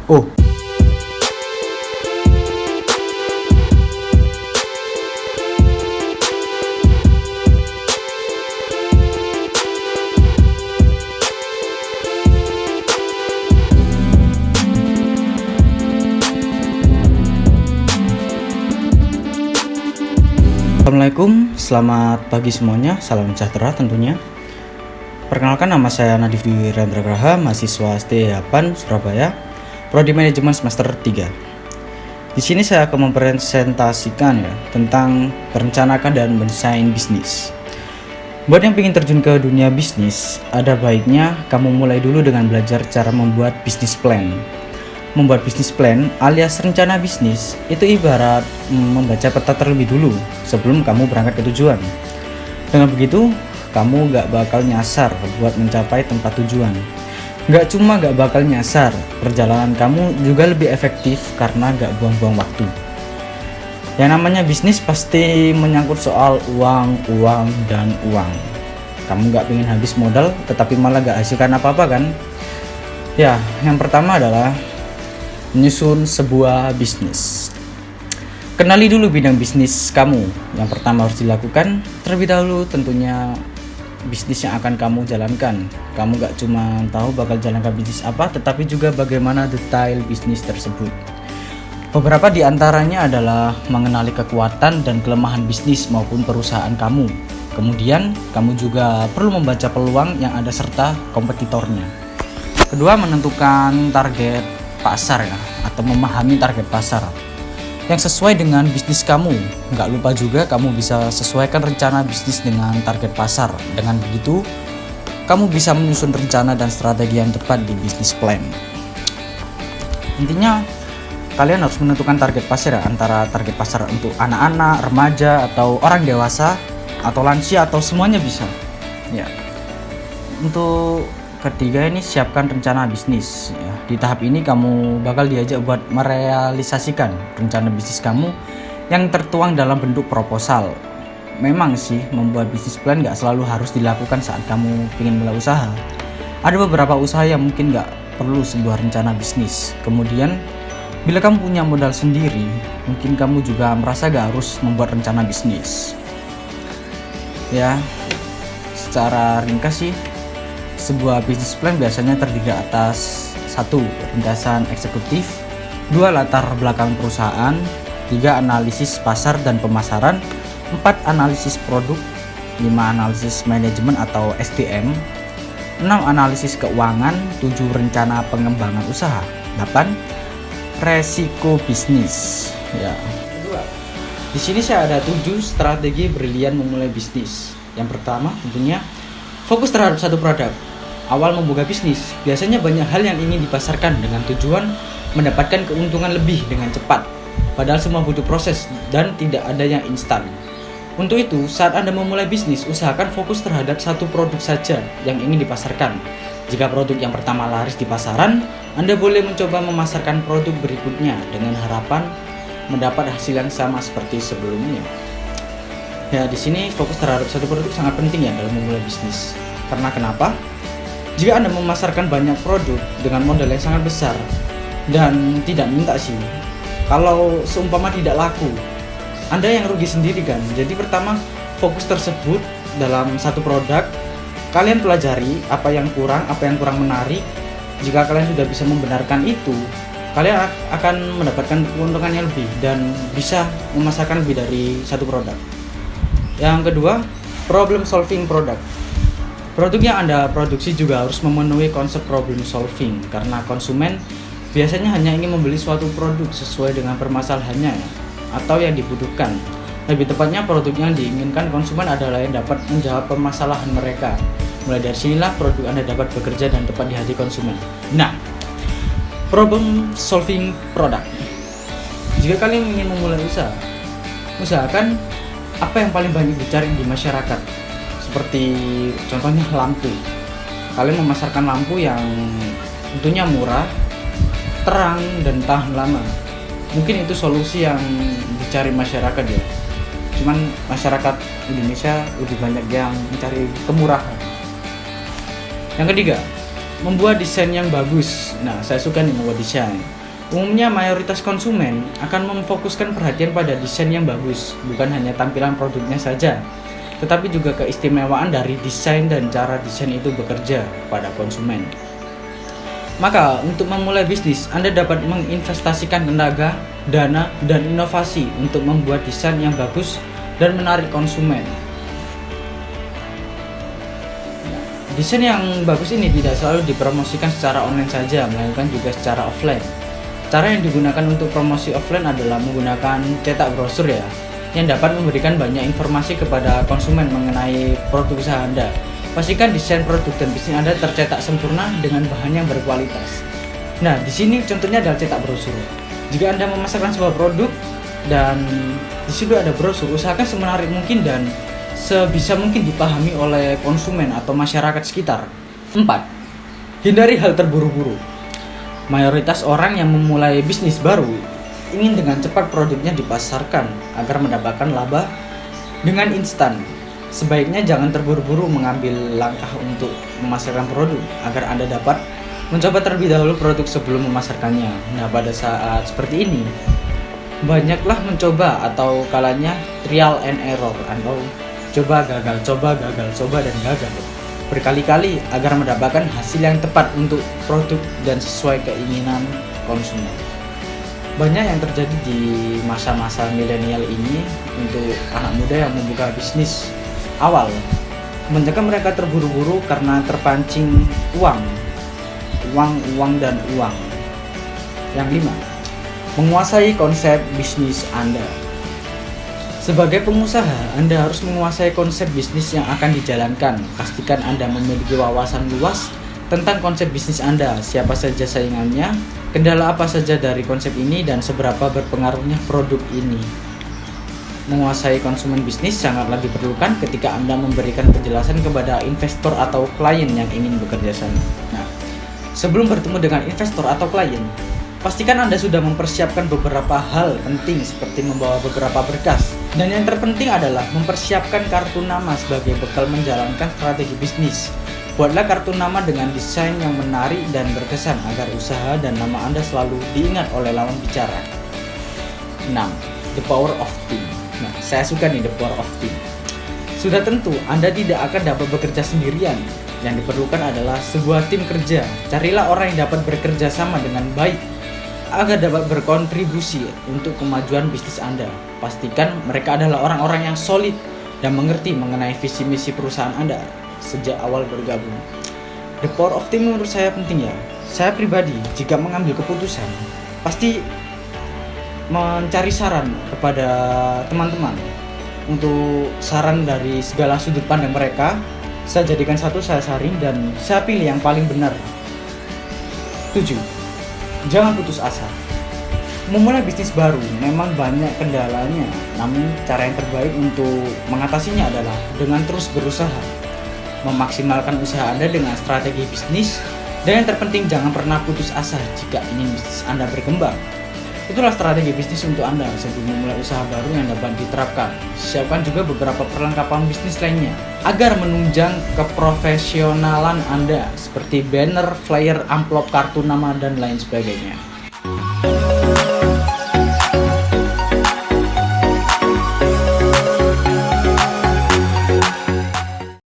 Oh, Assalamualaikum, selamat pagi semuanya, salam sejahtera tentunya. Perkenalkan, nama saya Nadif Dwi Rendra Graha, mahasiswa ST8 Surabaya, Prodi Manajemen semester 3. Di sini saya akan mempresentasikan tentang merencanakan dan mendesain bisnis. Buat yang ingin terjun ke dunia bisnis, ada baiknya kamu mulai dulu dengan belajar cara membuat bisnis plan. Membuat bisnis plan alias rencana bisnis itu ibarat membaca peta terlebih dulu sebelum kamu berangkat ke tujuan. Dengan begitu, kamu gak bakal nyasar buat mencapai tempat tujuan. Gak cuma gak bakal nyasar, perjalanan kamu juga lebih efektif karena gak buang-buang waktu. Yang namanya bisnis pasti menyangkut soal uang. Kamu gak pengen habis modal tetapi malah gak hasilkan apa-apa kan? Ya, yang pertama adalah menyusun sebuah bisnis. Kenali dulu bidang bisnis kamu. Yang pertama harus dilakukan terlebih dahulu tentunya bisnis yang akan kamu jalankan. Kamu gak cuma tahu bakal jalankan bisnis apa, tetapi juga bagaimana detail bisnis tersebut. Beberapa di antaranya adalah mengenali kekuatan dan kelemahan bisnis maupun perusahaan kamu. Kemudian kamu juga perlu membaca peluang yang ada serta kompetitornya. Kedua, menentukan target pasar atau memahami target pasar yang sesuai dengan bisnis kamu. Nggak lupa juga kamu bisa sesuaikan rencana bisnis dengan target pasar. Dengan begitu, kamu bisa menyusun rencana dan strategi yang tepat di bisnis plan. Intinya, kalian harus menentukan target pasar antara target pasar untuk anak-anak, remaja, atau orang dewasa, atau lansia, atau semuanya bisa. Ya. Untuk ketiga ini, siapkan rencana bisnis. Di tahap ini kamu bakal diajak buat merealisasikan rencana bisnis kamu yang tertuang dalam bentuk proposal. Memang sih, membuat bisnis plan gak selalu harus dilakukan saat kamu ingin mulai usaha. Ada beberapa usaha yang mungkin gak perlu sebuah rencana bisnis. Kemudian, bila kamu punya modal sendiri, mungkin kamu juga merasa gak harus membuat rencana bisnis. Ya, secara ringkas sih, sebuah bisnis plan biasanya terdiri atas 1. Ringkasan eksekutif, 2. Latar belakang perusahaan, 3. Analisis pasar dan pemasaran, 4. Analisis produk, 5. Analisis manajemen atau SDM, 6. Analisis keuangan, 7. Rencana pengembangan usaha, 8. Resiko bisnis. Ya. Di sini saya ada 7 strategi brilian memulai bisnis. Yang pertama tentunya fokus terhadap satu produk. Awal membuka bisnis, biasanya banyak hal yang ingin dipasarkan dengan tujuan mendapatkan keuntungan lebih dengan cepat. Padahal semua butuh proses dan tidak ada yang instan. Untuk itu, saat Anda memulai bisnis, usahakan fokus terhadap satu produk saja yang ingin dipasarkan. Jika produk yang pertama laris di pasaran, Anda boleh mencoba memasarkan produk berikutnya dengan harapan mendapat hasil yang sama seperti sebelumnya. Ya, di sini fokus terhadap satu produk sangat penting ya dalam memulai bisnis. Karena kenapa? Jika Anda memasarkan banyak produk dengan modal yang sangat besar dan tidak minta sih, kalau seumpama tidak laku, Anda yang rugi sendiri kan. Jadi pertama, fokus tersebut dalam satu produk, kalian pelajari apa yang kurang menarik. Jika kalian sudah bisa membenarkan itu, kalian akan mendapatkan keuntungan yang lebih dan bisa memasarkan lebih dari satu produk. Yang kedua, problem solving product. Produk yang Anda produksi juga harus memenuhi konsep problem solving karena konsumen biasanya hanya ingin membeli suatu produk sesuai dengan permasalahannya atau yang dibutuhkan. Lebih tepatnya, produk yang diinginkan konsumen adalah yang dapat menjawab permasalahan mereka. Mulai dari sinilah produk Anda dapat bekerja dan tepat di hati konsumen. Nah, problem solving product. Jika kalian ingin memulai usaha, usahakan apa yang paling banyak dicari di masyarakat. Seperti contohnya lampu. Kalian memasarkan lampu yang tentunya murah, terang, dan tahan lama. Mungkin itu solusi yang dicari masyarakat ya. Cuman masyarakat Indonesia lebih banyak yang mencari kemurahan. Yang ketiga, membuat desain yang bagus. Nah, saya suka nih membuat desain. Umumnya mayoritas konsumen akan memfokuskan perhatian pada desain yang bagus, bukan hanya tampilan produknya saja, tetapi juga keistimewaan dari desain dan cara desain itu bekerja pada konsumen. Maka, untuk memulai bisnis, Anda dapat menginvestasikan tenaga, dana, dan inovasi untuk membuat desain yang bagus dan menarik konsumen. Desain yang bagus ini tidak selalu dipromosikan secara online saja, melainkan juga secara offline. Cara yang digunakan untuk promosi offline adalah menggunakan cetak brosur yang dapat memberikan banyak informasi kepada konsumen mengenai produk usaha Anda. Pastikan desain produk dan bisnis Anda tercetak sempurna dengan bahan yang berkualitas. Nah, di sini contohnya adalah cetak brosur. Jika Anda memasarkan sebuah produk dan di situ ada brosur, usahakan semenarik mungkin dan sebisa mungkin dipahami oleh konsumen atau masyarakat sekitar. 4. Hindari hal terburu-buru. Mayoritas orang yang memulai bisnis baru ingin dengan cepat produknya dipasarkan agar mendapatkan laba dengan instan. Sebaiknya jangan terburu-buru mengambil langkah untuk memasarkan produk agar Anda dapat mencoba terlebih dahulu produk sebelum memasarkannya. Nah, pada saat seperti ini, banyaklah mencoba atau kalanya trial and error atau coba gagal, coba dan gagal berkali-kali agar mendapatkan hasil yang tepat untuk produk dan sesuai keinginan konsumen. Banyak yang terjadi di masa-masa milenial ini untuk anak muda yang membuka bisnis awal. Kebanyakan mereka terburu-buru karena terpancing uang. Yang 5, menguasai konsep bisnis Anda. Sebagai pengusaha, Anda harus menguasai konsep bisnis yang akan dijalankan. Pastikan Anda memiliki wawasan luas tentang konsep bisnis Anda, siapa saja saingannya, kendala apa saja dari konsep ini, dan seberapa berpengaruhnya produk ini. Menguasai konsumen bisnis sangatlah diperlukan ketika Anda memberikan penjelasan kepada investor atau klien yang ingin bekerja sama. Nah, sebelum bertemu dengan investor atau klien, pastikan Anda sudah mempersiapkan beberapa hal penting seperti membawa beberapa berkas. Dan yang terpenting adalah mempersiapkan kartu nama sebagai bekal menjalankan strategi bisnis. Buatlah kartu nama dengan desain yang menarik dan berkesan agar usaha dan nama Anda selalu diingat oleh lawan bicara. 6. The power of team. Nah, saya suka nih the power of team. Sudah tentu Anda tidak akan dapat bekerja sendirian. Yang diperlukan adalah sebuah tim kerja. Carilah orang yang dapat bekerja sama dengan baik agar dapat berkontribusi untuk kemajuan bisnis Anda. Pastikan mereka adalah orang-orang yang solid dan mengerti mengenai visi misi perusahaan Anda sejak awal bergabung. The power of team menurut saya penting ya. Saya pribadi jika mengambil keputusan pasti mencari saran kepada teman-teman. Untuk saran dari segala sudut pandang mereka, saya jadikan satu, saya saring dan saya pilih yang paling benar. 7. Jangan putus asa. Memulai bisnis baru memang banyak kendalanya, namun cara yang terbaik untuk mengatasinya adalah dengan terus berusaha, memaksimalkan usaha Anda dengan strategi bisnis, dan yang terpenting jangan pernah putus asa jika ingin bisnis Anda berkembang. Itulah strategi bisnis untuk Anda sebelum memulai usaha baru yang dapat diterapkan. Siapkan juga beberapa perlengkapan bisnis lainnya agar menunjang keprofesionalan Anda seperti banner, flyer, amplop, kartu nama, dan lain sebagainya.